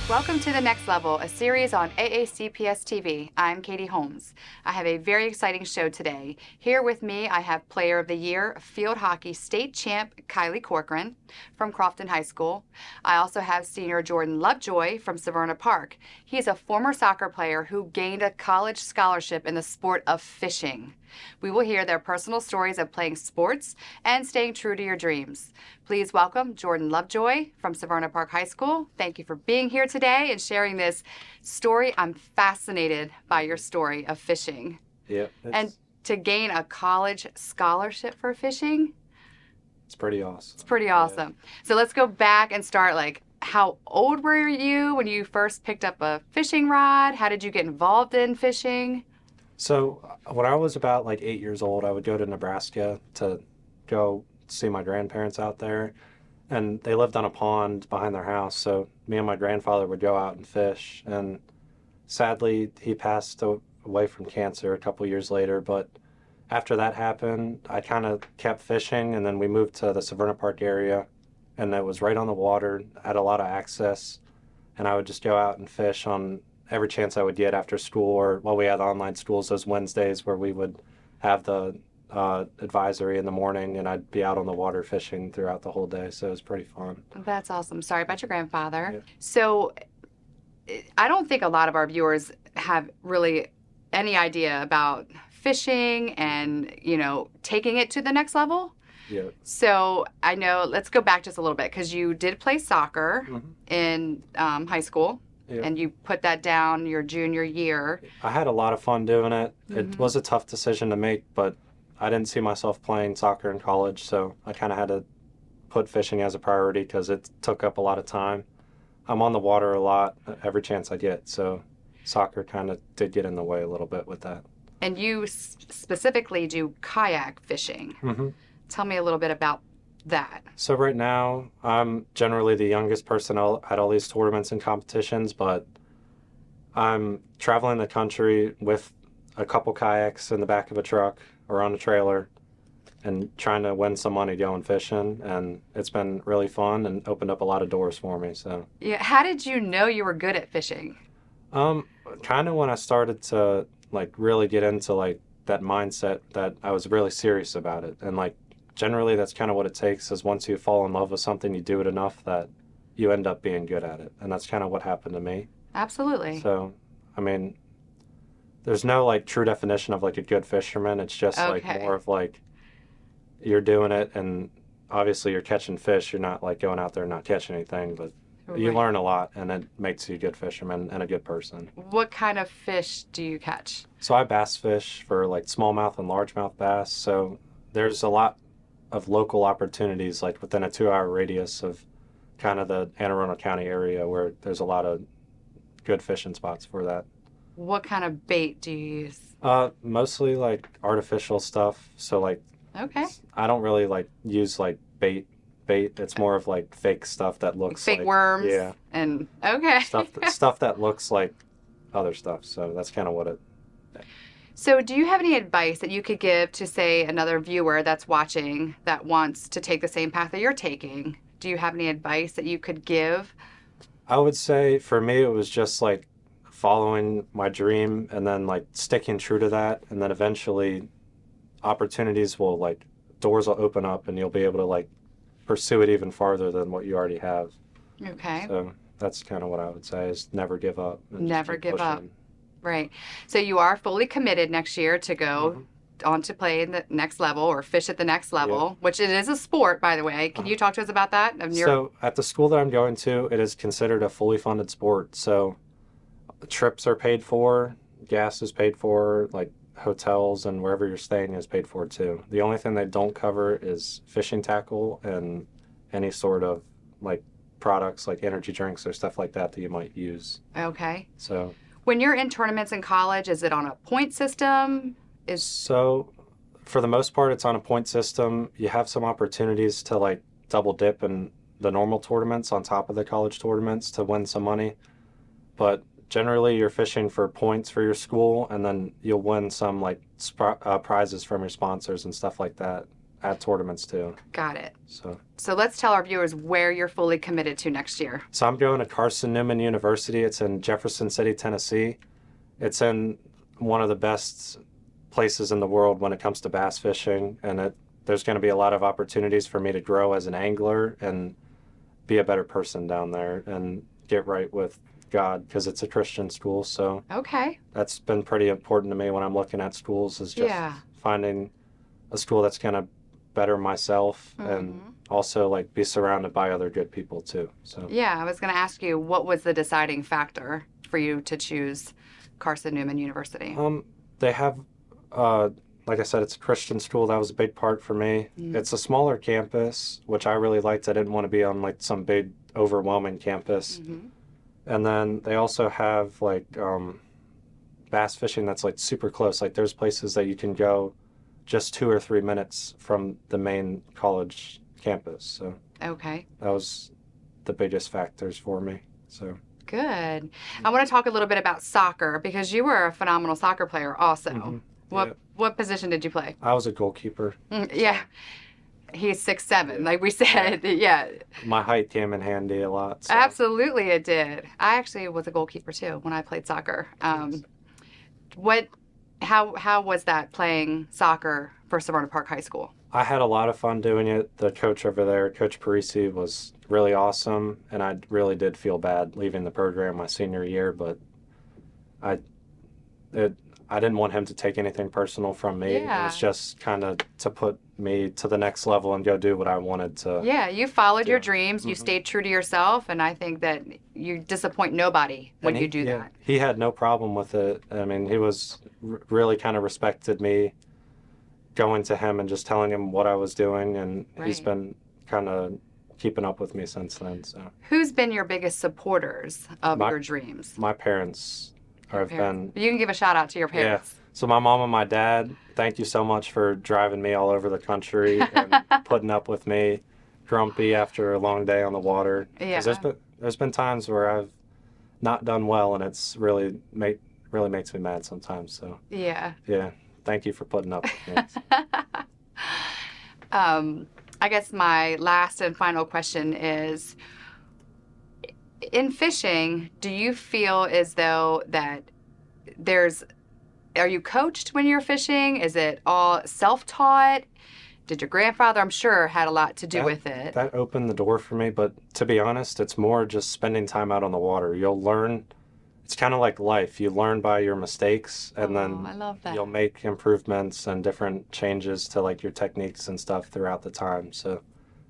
Welcome to The Next Level, a series on AACPS TV. I'm Katie Holmes. I have a very exciting show today. Here with me, I have Player of the Year, field hockey state champ Kylie Corkran from Crofton High School. I also have Senior Jordan Lovejoy from Severna Park. He is a former soccer player who gained a college scholarship in the sport of fishing. We will hear their personal stories of playing sports and staying true to your dreams. Please welcome Jordan Lovejoy from Severna Park High School. Thank you for being here today and sharing this story. I'm fascinated by your story of fishing. Yeah. And to gain a college scholarship for fishing, It's pretty awesome. it's pretty awesome. Yeah. So let's go back and start, like, how old were you when you first picked up a fishing rod? How did you get involved in fishing? So when I was about like 8 years old, I would go to Nebraska to go see my grandparents out there. And they lived on a pond behind their house. So me and my grandfather would go out and fish. And sadly, he passed away from cancer a couple years later. But after that happened, I kind of kept fishing. And then we moved to the Severna Park area. And it was right on the water, had a lot of access. And I would just go out and fish on every chance I would get after school, or we had online schools those Wednesdays where we would have the advisory in the morning, and I'd be out on the water fishing throughout the whole day. So it was pretty fun. That's awesome. Sorry about your grandfather. Yeah. So I don't think a lot of our viewers have really any idea about fishing and, taking it to the next level. Yeah. So I know, let's go back just a little bit, because you did play soccer in high school. Yeah. And you put that down your junior year. I had a lot of fun doing it. It was a tough decision to make, but I didn't see myself playing soccer in college, so I kind of had to put fishing as a priority because it took up a lot of time. I'm on the water a lot every chance I get, so soccer kind of did get in the way a little bit with that. And you specifically do kayak fishing. Mm-hmm. Tell me a little bit about that. So right now, I'm generally the youngest person at all these tournaments and competitions, but I'm traveling the country with a couple kayaks in the back of a truck or on a trailer and trying to win some money going fishing, and it's been really fun and opened up a lot of doors for me. So yeah, how did you know you were good at fishing? Kind of when I started to really get into that mindset that I was really serious about it, and generally, that's kind of what it takes, is once you fall in love with something, you do it enough that you end up being good at it. And that's kind of what happened to me. Absolutely. So, I mean, there's no true definition of a good fisherman. It's just more of you're doing it, and obviously you're catching fish. You're not going out there and not catching anything, but you learn a lot, and it makes you a good fisherman and a good person. What kind of fish do you catch? So I bass fish for smallmouth and largemouth bass. So there's a lot of local opportunities within a 2-hour radius of kind of the Anne Arundel County area, where there's a lot of good fishing spots for that. What kind of bait do you use? Mostly artificial stuff. So okay. I don't really use bait. It's more of fake stuff that looks fake worms. Yeah. And okay. stuff that looks like other stuff. So that's kind of what it. So do you have any advice that you could give to, say, another viewer that's watching that wants to take the same path that you're taking? Do you have any advice that you could give? I would say for me, it was just following my dream and then sticking true to that. And then eventually opportunities will doors will open up and you'll be able to pursue it even farther than what you already have. Okay. So that's kind of what I would say, is never give up. Never give up. Right. So you are fully committed next year to go on to play in the next level, or fish at the next level, which it is a sport, by the way. Can you talk to us about that? So at the school that I'm going to, it is considered a fully funded sport. So trips are paid for, gas is paid for, hotels and wherever you're staying is paid for too. The only thing they don't cover is fishing tackle and any sort of products like energy drinks or stuff like that you might use. Okay. So when you're in tournaments in college, is it on a point system? So for the most part, it's on a point system. You have some opportunities to double dip in the normal tournaments on top of the college tournaments to win some money. But generally, you're fishing for points for your school, and then you'll win some prizes from your sponsors and stuff like that. at tournaments too. Got it. So let's tell our viewers where you're fully committed to next year. So I'm going to Carson Newman University. It's in Jefferson City, Tennessee. It's in one of the best places in the world when it comes to bass fishing, and there's going to be a lot of opportunities for me to grow as an angler and be a better person down there and get right with God, because it's a Christian school. So Okay. that's been pretty important to me when I'm looking at schools, is just finding a school that's going to better myself and also like be surrounded by other good people too. So Yeah, I was going to ask you, what was the deciding factor for you to choose Carson Newman University? They have, like I said, it's a Christian school. That was a big part for me. It's a smaller campus, which I really liked. I didn't want to be on like some big, overwhelming campus. And then they also have like bass fishing that's like super close. Like there's places that you can go just 2 or 3 minutes from the main college campus. So Okay. that was the biggest factors for me. So Good. I want to talk a little bit about soccer, because you were a phenomenal soccer player also. What position did you play? I was a goalkeeper. Yeah. He's 6'7", like we said. Yeah. My height came in handy a lot. So. Absolutely it did. I actually was a goalkeeper too when I played soccer. How was that, playing soccer for Severna Park High School? I had a lot of fun doing it. The coach over there, Coach Parisi, was really awesome, and I really did feel bad leaving the program my senior year, but I didn't want him to take anything personal from me. Yeah. It was just kind of to put me to the next level and go do what I wanted to. Yeah, you followed your dreams. You stayed true to yourself, and I think that you disappoint nobody when you do that. He had no problem with it. I mean, he was really kind of respected me going to him and just telling him what I was doing, and he's been kind of keeping up with me since then. So who's been your biggest supporters of your dreams? My parents have been. You can give a shout out to your parents. Yeah. So my mom and my dad, thank you so much for driving me all over the country and putting up with me grumpy after a long day on the water. Yeah. There's been times where I've not done well, and it's really makes me mad sometimes. So Yeah. Thank you for putting up with me. I guess my last and final question is, in fishing, do you feel as though that are you coached when you're fishing? Is it all self-taught? Did your grandfather, I'm sure, had a lot to do with it? That opened the door for me, but to be honest, it's more just spending time out on the water. You'll learn. It's kind of like life. You learn by your mistakes, and then I love that. you'll make improvements and different changes to like your techniques and stuff throughout the time. So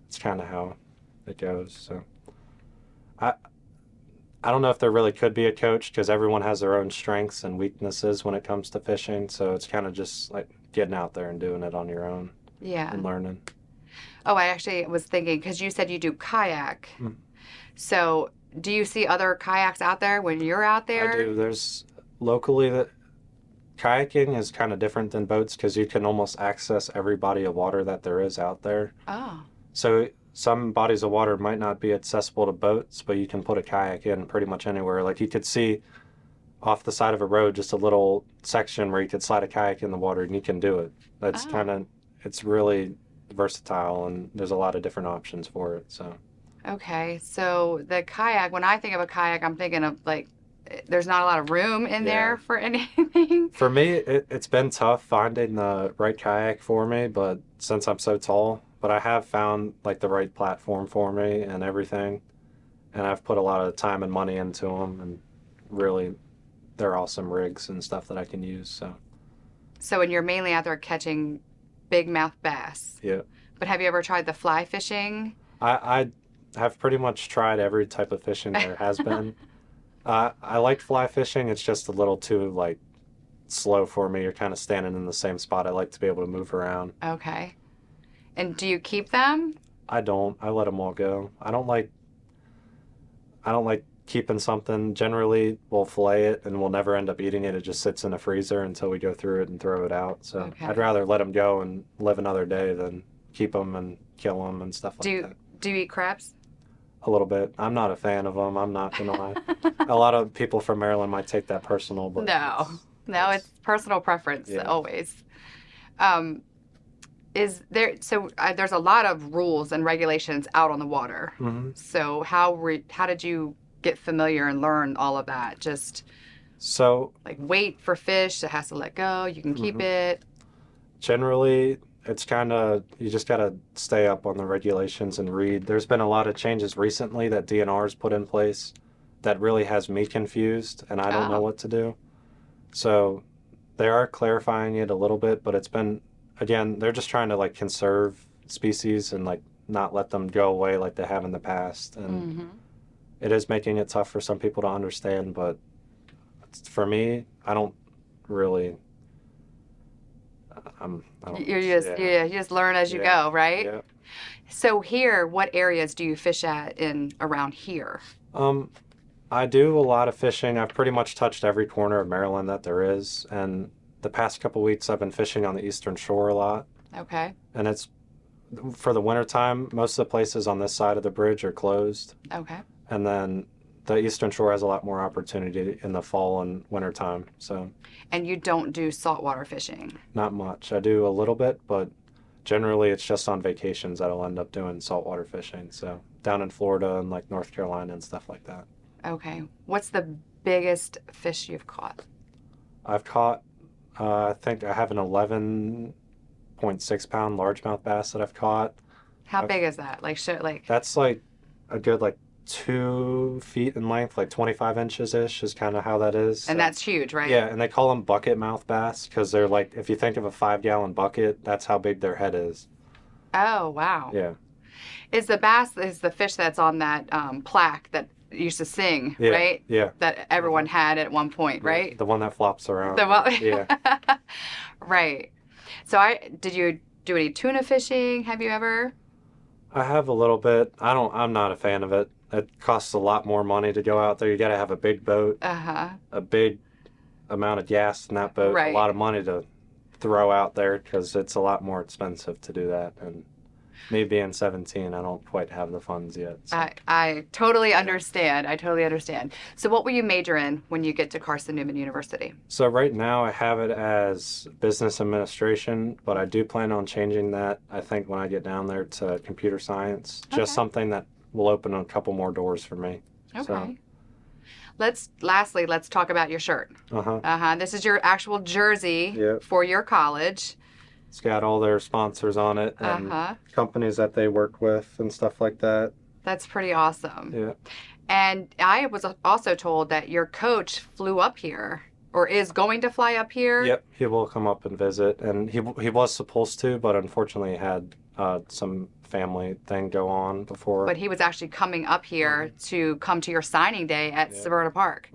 it's kind of how it goes. So I don't know if there really could be a coach, because everyone has their own strengths and weaknesses when it comes to fishing. So it's kind of just like getting out there and doing it on your own. Yeah. And learning. Oh, I actually was thinking, because you said you do kayak. So do you see other kayaks out there when you're out there? I do. There's locally that kayaking is kind of different than boats, because you can almost access every body of water that there is out there. Oh. So some bodies of water might not be accessible to boats, but you can put a kayak in pretty much anywhere. Like you could see off the side of a road just a little section where you could slide a kayak in the water, and you can do it. That's it's really versatile, and there's a lot of different options for it. So. Okay, so the kayak, when I think of a kayak, I'm thinking of like, there's not a lot of room in there for anything. For me, it's been tough finding the right kayak for me, but since I'm so tall, but I have found like the right platform for me and everything, and I've put a lot of time and money into them, and really, they're awesome rigs and stuff that I can use. So when you're mainly out there catching big mouth bass. Yeah. But have you ever tried the fly fishing? I have pretty much tried every type of fishing there has been. I like fly fishing. It's just a little too like slow for me. You're kind of standing in the same spot. I like to be able to move around. Okay. And do you keep them? I don't. I let them all go. I don't like keeping something. Generally, we'll fillet it and we'll never end up eating it. It just sits in a freezer until we go through it and throw it out. So I'd rather let them go and live another day than keep them and kill them and stuff like that. Do you eat crabs? A little bit. I'm not a fan of them. I'm not gonna lie. A lot of people from Maryland might take that personal, but No, it's personal preference always. Is there, so there's a lot of rules and regulations out on the water. Mm-hmm. So how did you get familiar and learn all of that? Just So like wait for fish, it has to let go, you can keep it. generally, it's kind of, you just got to stay up on the regulations and read. There's been a lot of changes recently that DNR's put in place that really has me confused, and I don't know what to do. So they are clarifying it a little bit, but it's been, again, they're just trying to like conserve species and like not let them go away like they have in the past. And it is making it tough for some people to understand, but for me, I don't really. You just learn as you go, right? Yeah. So here, what areas do you fish at in around here? I do a lot of fishing. I've pretty much touched every corner of Maryland that there is, and the past couple weeks I've been fishing on the Eastern Shore a lot. Okay. And it's for the wintertime, most of the places on this side of the bridge are closed. Okay. And then the Eastern Shore has a lot more opportunity in the fall and wintertime. So. And you don't do saltwater fishing? Not much. I do a little bit, but generally it's just on vacations that I'll end up doing saltwater fishing. So down in Florida and like North Carolina and stuff like that. Okay. What's the biggest fish you've caught? I've caught, I think I have an 11.6 pound largemouth bass that I've caught. How big is that? That's like a good 2 feet in length, like 25 inches ish is kind of how that is. And that's huge, right? Yeah, and they call them bucket mouth bass because they're like, if you think of a 5-gallon bucket, that's how big their head is. Oh, wow. Yeah. Is the fish that's on that plaque that used to sing, right? Yeah. That everyone had at one point, right? The one that flops around. Yeah. Right. So did you do any tuna fishing? Have you ever? I have a little bit. I'm not a fan of it. It costs a lot more money to go out there. You got to have a big boat, a big amount of gas in that boat, a lot of money to throw out there because it's a lot more expensive to do that. And me being 17, I don't quite have the funds yet. So. I totally understand. I totally understand. So what will you major in when you get to Carson-Newman University? So right now I have it as business administration, but I do plan on changing that, I think, when I get down there to computer science. Just something that will open a couple more doors for me. Okay. So. Let's talk about your shirt. This is your actual jersey for your college. It's got all their sponsors on it and companies that they work with and stuff like that. That's pretty awesome. Yeah. And I was also told that your coach flew up here or is going to fly up here. Yep, he will come up and visit. And he was supposed to, but unfortunately had some family thing go on before. But he was actually coming up here to come to your signing day at Severna Park.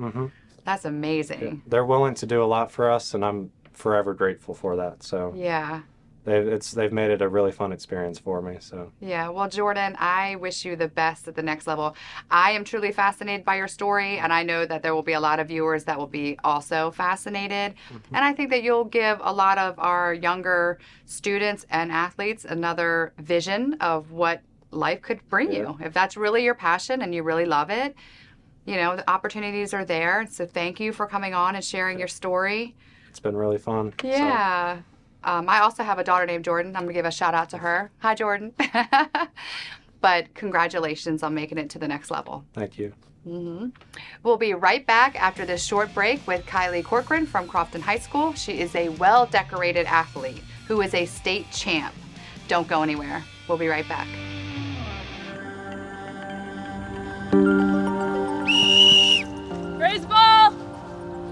That's amazing. Yeah. They're willing to do a lot for us, and I'm forever grateful for that. So yeah, they've made it a really fun experience for me. So yeah, well, Jordan, I wish you the best at the next level. I am truly fascinated by your story, and I know that there will be a lot of viewers that will be also fascinated. And I think that you'll give a lot of our younger students and athletes another vision of what life could bring you. If that's really your passion and you really love it, you know, the opportunities are there. So thank you for coming on and sharing your story. It's been really fun. Yeah. So. I also have a daughter named Jordan. I'm going to give a shout out to her. Hi, Jordan. But congratulations on making it to the next level. Thank you. We'll be right back after this short break with Kylie Corkran from Crofton High School. She is a well-decorated athlete who is a state champ. Don't go anywhere. We'll be right back. Raise ball!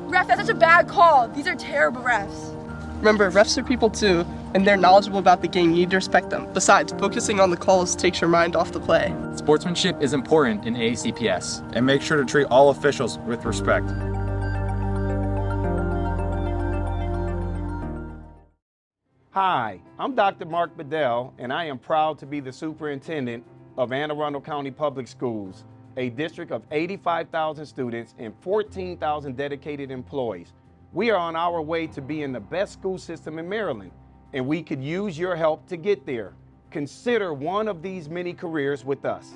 Ref, that's such a bad call. These are terrible refs. Remember, refs are people too, and they're knowledgeable about the game. You need to respect them. Besides, focusing on the calls takes your mind off the play. Sportsmanship is important in AACPS. And make sure to treat all officials with respect. Hi, I'm Dr. Mark Bedell, and I am proud to be the superintendent of Anne Arundel County Public Schools, a district of 85,000 students and 14,000 dedicated employees. We are on our way to being the best school system in Maryland, and we could use your help to get there. Consider one of these many careers with us.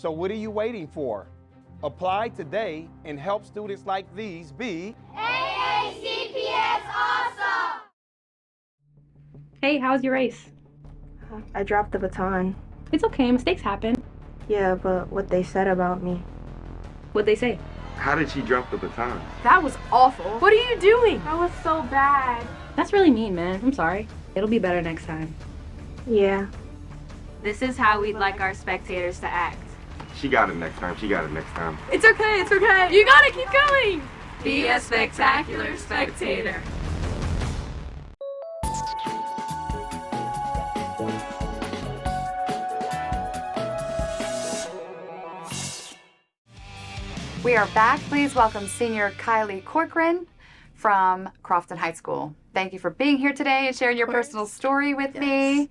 So what are you waiting for? Apply today and help students like these be AACPS awesome! Hey, how was your race? I dropped the baton. It's okay, mistakes happen. Yeah, but what they said about me. What'd they say? How did she drop the baton? That was awful. What are you doing? That was so bad. That's really mean, man. I'm sorry. It'll be better next time. Yeah. This is how we'd like our spectators to act. She got it next time. She got it next time. It's okay, it's okay. You gotta keep going. Be a spectacular spectator. We are back. Please welcome senior Kylie Corkran from Crofton High School. Thank you for being here today and sharing your personal story with me.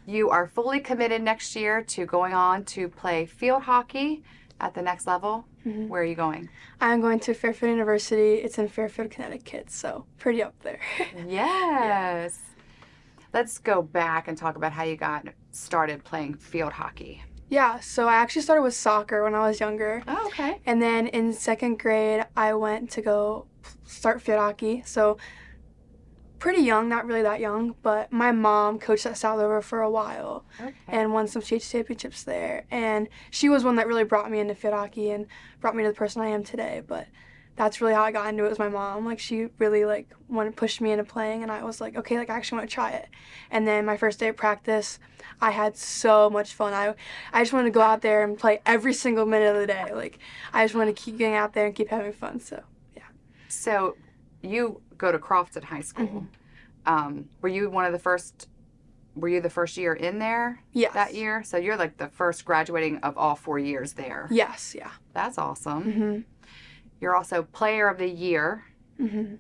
You are fully committed next year to going on to play field hockey at the next level. Mm-hmm. Where are you going? I'm going to Fairfield University. It's in Fairfield, Connecticut, so pretty up there. Yes. Let's go back and talk about how you got started playing field hockey. Yeah, so I actually started with soccer when I was younger. Oh, okay. And then in 2nd grade, I went to go start field hockey. So pretty young, not really that young, but my mom coached at South River for a while and won some state championships there. And she was one that really brought me into field hockey and brought me to the person I am today. But that's really how I got into it, was my mom. Like, she really pushed me into playing, and I was like, okay, I actually want to try it. And then my first day of practice, I had so much fun. I just wanted to go out there and play every single minute of the day. Like, I just wanted to keep getting out there and keep having fun. So yeah. So you go to Crofton High School. Mm-hmm. Were you the first year in there? Yes. That year? So you're like the first graduating of all 4 years there. Yes, yeah. That's awesome. Mm-hmm. You're also player of the year. Mm-hmm.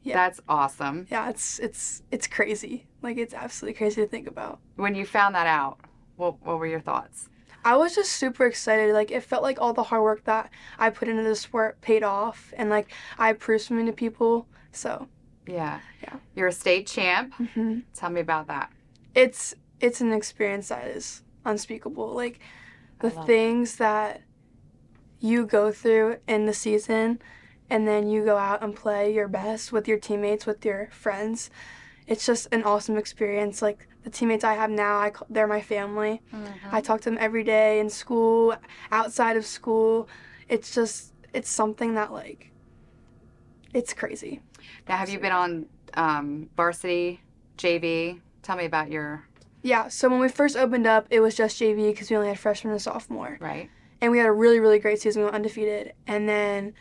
Yeah. That's awesome. Yeah, it's crazy. Like, it's absolutely crazy to think about. When you found that out, what were your thoughts? I was just super excited. Like, it felt like all the hard work that I put into the sport paid off, and like I proved something to people. So yeah. Yeah. You're a state champ. Mm-hmm. Tell me about that. It's an experience that is unspeakable. Like, the things that you go through in the season, and then you go out and play your best with your teammates, with your friends. It's just an awesome experience. Like, the teammates I have now, they're my family. Mm-hmm. I talk to them every day in school, outside of school. It's something that, like, it's crazy. Now, have you been on varsity, JV? Tell me about your... Yeah, so when we first opened up, it was just JV because we only had freshmen and sophomore. Right. And we had a really, really great season. We went undefeated. And then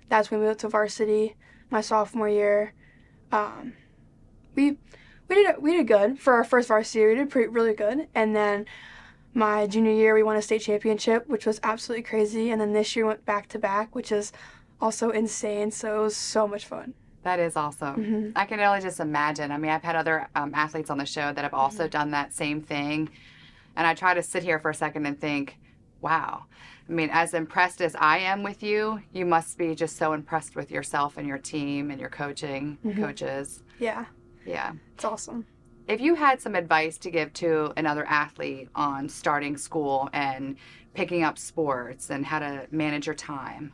that's when we moved to varsity my sophomore year. We did good. For our first varsity year, we did really good. And then my junior year, we won a state championship, which was absolutely crazy. And then this year went back-to-back, which is also insane. So it was so much fun. That is awesome. Mm-hmm. I can only just imagine. I mean, I've had other athletes on the show that have also done that same thing. And I try to sit here for a second and think, wow. I mean, as impressed as I am with you, you must be just so impressed with yourself and your team and your coaching, coaches. Yeah. Yeah. It's awesome. If you had some advice to give to another athlete on starting school and picking up sports and how to manage your time,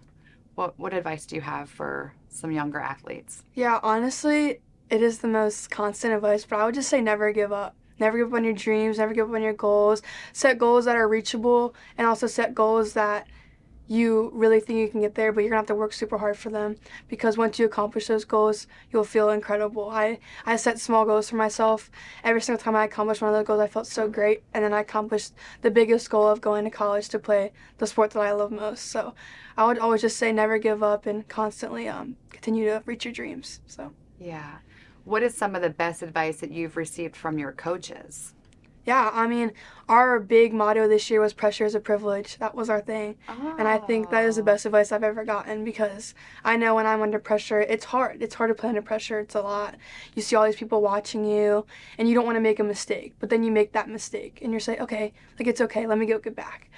what advice do you have for some younger athletes? Yeah, honestly, it is the most constant advice, but I would just say never give up. Never give up on your dreams, never give up on your goals. Set goals that are reachable, and also set goals that you really think you can get there, but you're going to have to work super hard for them, because once you accomplish those goals, you'll feel incredible. I set small goals for myself. Every single time I accomplished one of those goals, I felt so great, and then I accomplished the biggest goal of going to college to play the sport that I love most. So I would always just say never give up and constantly continue to reach your dreams. So yeah. What is some of the best advice that you've received from your coaches? Yeah, I mean, our big motto this year was pressure is a privilege. That was our thing. And I think that is the best advice I've ever gotten, because I know when I'm under pressure, it's hard. It's hard to play under pressure. It's a lot. You see all these people watching you, and you don't want to make a mistake. But then you make that mistake, and you're saying, okay, like, it's okay. Let me go get back.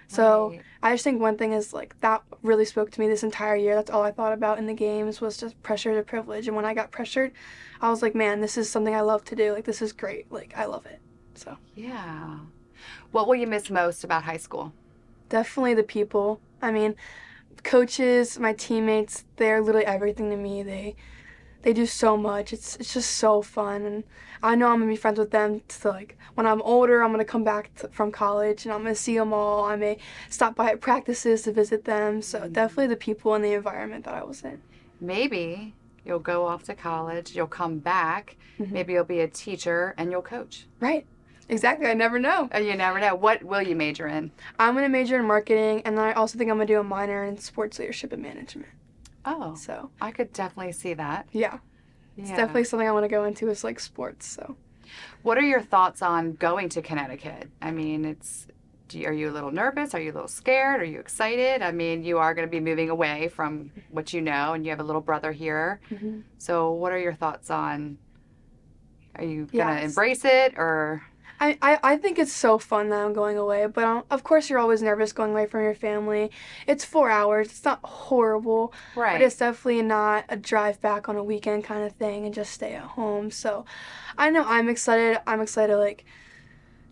So Right. I just think one thing is, like, that really spoke to me this entire year. That's all I thought about in the games was just pressure is a privilege. And when I got pressured, I was like, man, this is something I love to do. Like, this is great. Like, I love it. So Yeah. What will you miss most about high school? definitely the people. I mean, coaches, my teammates, they're literally everything to me. They do so much. It's just so fun, and I know I'm gonna be friends with them. To like when I'm older, I'm gonna come back from college, and I'm gonna see them all. I may stop by at practices to visit them. So definitely the people and the environment that I was in. Maybe you'll go off to college, you'll come back, maybe you'll be a teacher and you'll coach. Right. Exactly. I never know. You never know. What will you major in? I'm gonna major in marketing, and then I also think I'm gonna do a minor in sports leadership and management. Oh, So I could definitely see that. yeah. It's definitely something I want to go into is like sports. So, What are your thoughts on going to Connecticut? I mean, are you a little nervous? Are you a little scared? Are you excited? I mean, you are going to be moving away from what you know, and you have a little brother here. So what are your thoughts on, are you going to embrace it, or? I think it's so fun that I'm going away, but of course you're always nervous going away from your family. It's 4 hours. It's not horrible, Right. but it's definitely not a drive back on a weekend kind of thing and just stay at home. So I know I'm excited. I'm excited to like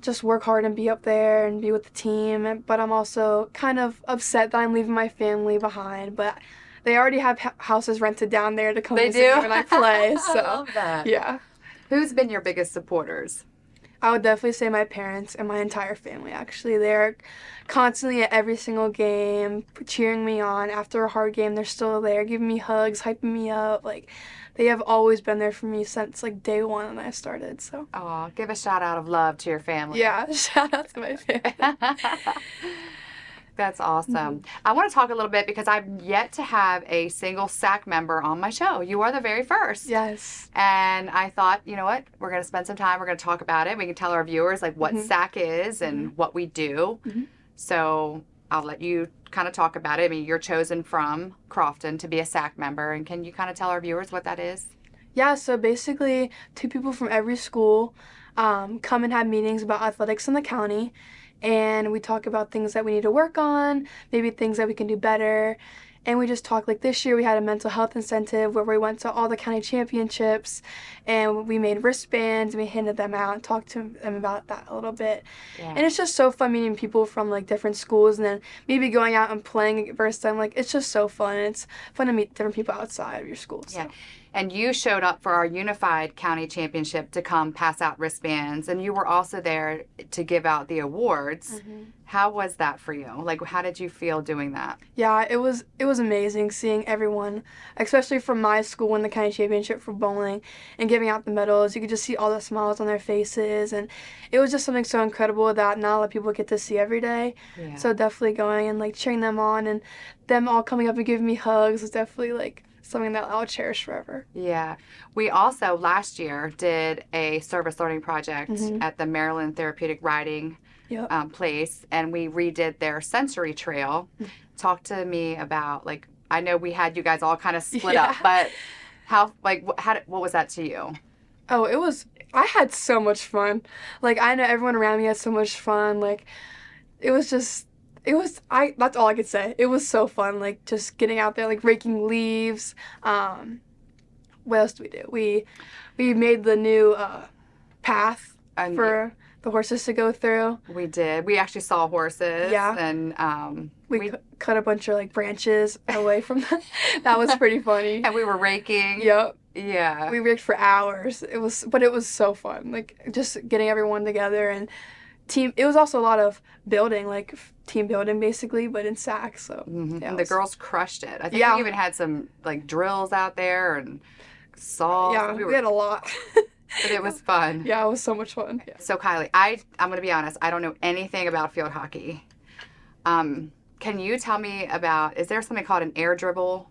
just work hard and be up there and be with the team, but I'm also kind of upset that I'm leaving my family behind, but they already have houses rented down there to come They visit do? me when I play. So I love that. yeah. Who's been your biggest supporters? I would definitely say my parents and my entire family, actually. They're constantly at every single game, cheering me on. After a hard game, they're still there, giving me hugs, hyping me up. Like, they have always been there for me since, like, day one when I started, so. Oh, give a shout out of love to your family. Yeah, shout out to my family. That's awesome. I want to talk a little bit because I've yet to have a single SAC member on my show. You are the very first. Yes. And I thought, you know what? We're going to spend some time. We're going to talk about it. We can tell our viewers like what SAC is and what we do. So I'll let you kind of talk about it. I mean, you're chosen from Crofton to be a SAC member. And can you kind of tell our viewers what that is? Yeah, so basically 2 people from every school come and have meetings about athletics in the county. And we talk about things that we need to work on, maybe things that we can do better. And we just talk, like this year we had a mental health incentive where we went to all the county championships and we made wristbands and we handed them out and talked to them about that a little bit. Yeah. And it's just so fun meeting people from like different schools and then maybe going out and playing versus them. Like it's just so fun. It's fun to meet different people outside of your school. So. Yeah. And you showed up for our unified county championship to come pass out wristbands, and you were also there to give out the awards. How was that for you? Like, how did you feel doing that? Yeah, it was amazing seeing everyone, especially from my school, win the county championship for bowling and giving out the medals. You could just see all the smiles on their faces, and it was just something so incredible that not a lot of people get to see every day. Yeah. So definitely going and like cheering them on and them all coming up and giving me hugs was definitely like something that I'll cherish forever. Yeah. We also last year did a service learning project at the Maryland Therapeutic Riding place, and we redid their sensory trail. Talk to me about, like, I know we had you guys all kind of split up, but what was that to you? Oh, I had so much fun. Like, I know everyone around me had so much fun. Like, that's all I could say. It was so fun, like, just getting out there, like, raking leaves. What else do we do? We made the new path for the horses to go through. We did. We actually saw horses. Yeah. And we cut a bunch of, like, branches away from them. That was pretty funny. And we were raking. Yep. Yeah. We raked for hours. It was so fun. Like, just getting everyone together and it was also a lot of building, like team building basically, but in SAC. So yeah, and the girls crushed it. I think we even had some like drills out there and saws. Yeah, we had a lot. But it was fun. Yeah, it was so much fun. Yeah. So Kylie, I'm going to be honest, I don't know anything about field hockey. Can you tell me about, is there something called an air dribble?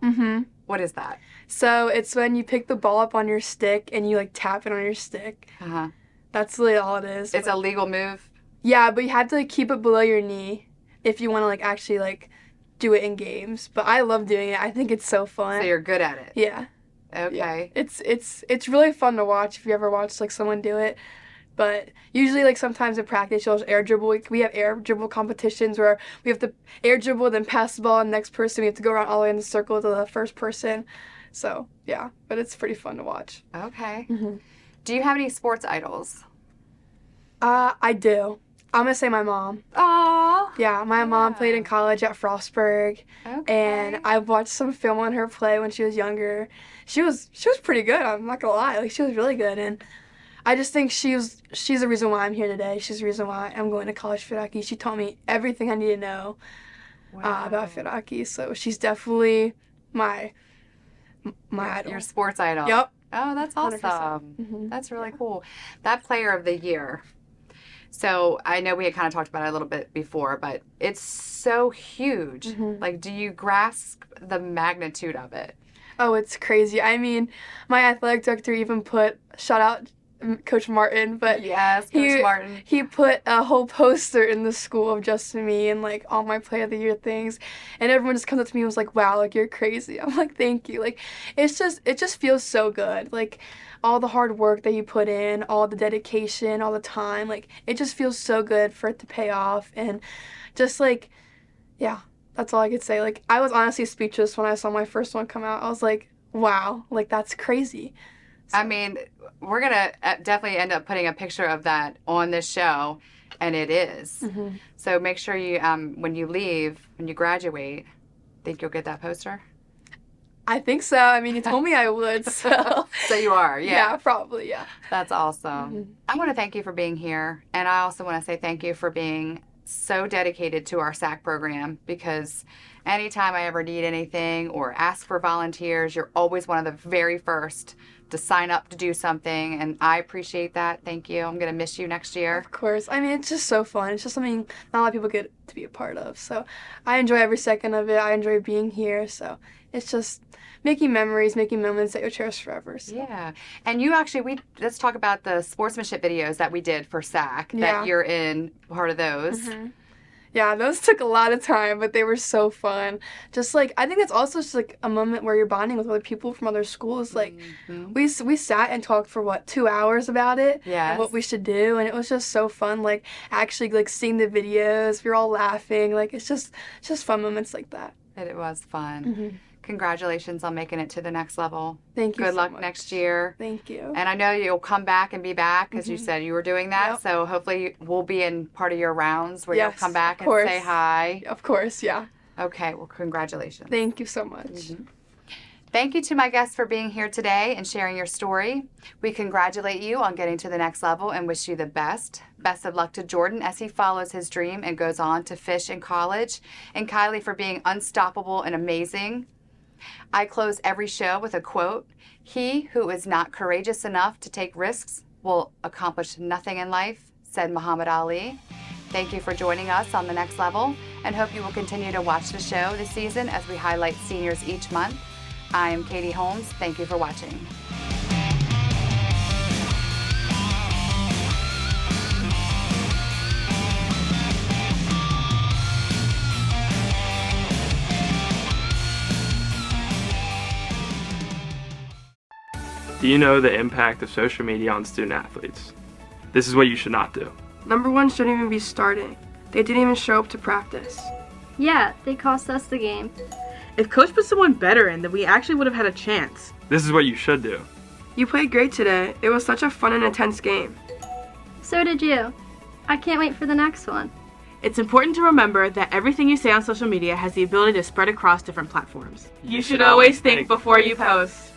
What is that? So it's when you pick the ball up on your stick and you like tap it on your stick. That's really all it is. It's a legal move? Yeah, but you have to like keep it below your knee if you want to like actually like do it in games. But I love doing it. I think it's so fun. So you're good at it? Yeah. Okay. Yeah. It's really fun to watch if you ever watch like someone do it. But usually like sometimes in practice you'll just air dribble. We have air dribble competitions where we have to air dribble, then pass the ball to the next person. We have to go around all the way in the circle to the first person. So yeah, but it's pretty fun to watch. Okay. Do you have any sports idols? I do. I'm gonna say my mom. Aww. Yeah, my mom played in college at Frostburg, and I watched some film on her play when she was younger. She was pretty good. I'm not gonna lie, like she was really good, and I just think she's the reason why I'm here today. She's the reason why I'm going to college field hockey. She taught me everything I need to know about field hockey. So she's definitely my idol. Your sports idol. Yep. Oh, that's awesome. That's really cool. That player of the year. So I know we had kind of talked about it a little bit before, but it's so huge. Like, do you grasp the magnitude of it? Oh, it's crazy. I mean, my athletic director even put, shout out Coach Martin, but yes, Coach Martin. He put a whole poster in the school of just me and like all my player of the year things, and everyone just comes up to me and was like, "Wow, like you're crazy." I'm like, "Thank you." Like, it just feels so good. Like all the hard work that you put in, all the dedication, all the time, like it just feels so good for it to pay off, and just like, yeah, that's all I could say. Like I was honestly speechless when I saw my first one come out. I was like, "Wow, like that's crazy." So. I mean, we're going to definitely end up putting a picture of that on this show, and it is. So make sure you, when you leave, when you graduate, think you'll get that poster? I think so. I mean, you told me I would, so. So you are, yeah. Yeah, probably, yeah. That's awesome. I want to thank you for being here, and I also want to say thank you for being so dedicated to our SAC program, because anytime I ever need anything or ask for volunteers, you're always one of the very first to sign up to do something, and I appreciate that. Thank you. I'm going to miss you next year. Of course. I mean, it's just so fun. It's just something not a lot of people get to be a part of. So I enjoy every second of it. I enjoy being here. So it's just making memories, making moments that you'll cherish forever. So. Yeah. And you actually, let's talk about the sportsmanship videos that we did for SAC, that you're in part of those. Yeah, those took a lot of time, but they were so fun. Just like, I think that's also just like a moment where you're bonding with other people from other schools. Like, we sat and talked for 2 hours about it and what we should do, and it was just so fun. Like, actually, like seeing the videos, we were all laughing. Like, it's just fun moments like that. It was fun. Congratulations on making it to the next level. Thank you. Good so luck much. next year. Thank you. And I know you'll come back and be back, because you said you were doing that. So hopefully we'll be in part of your rounds where you'll come back and say hi. Of course, yeah. Okay, well, congratulations. Thank you so much. Thank you to my guests for being here today and sharing your story. We congratulate you on getting to the next level and wish you the best. Best of luck to Jordan as he follows his dream and goes on to fish in college. And Kylie for being unstoppable and amazing. I close every show with a quote. "He who is not courageous enough to take risks will accomplish nothing in life," said Muhammad Ali. Thank you for joining us on The Next Level, and hope you will continue to watch the show this season as we highlight seniors each month. I am Katie Holmes. Thank you for watching. Do you know the impact of social media on student athletes? This is what you should not do. Number one shouldn't even be starting. They didn't even show up to practice. Yeah, they cost us the game. If Coach put someone better in, then we actually would have had a chance. This is what you should do. You played great today. It was such a fun and intense game. So did you. I can't wait for the next one. It's important to remember that everything you say on social media has the ability to spread across different platforms. You should always think before you post.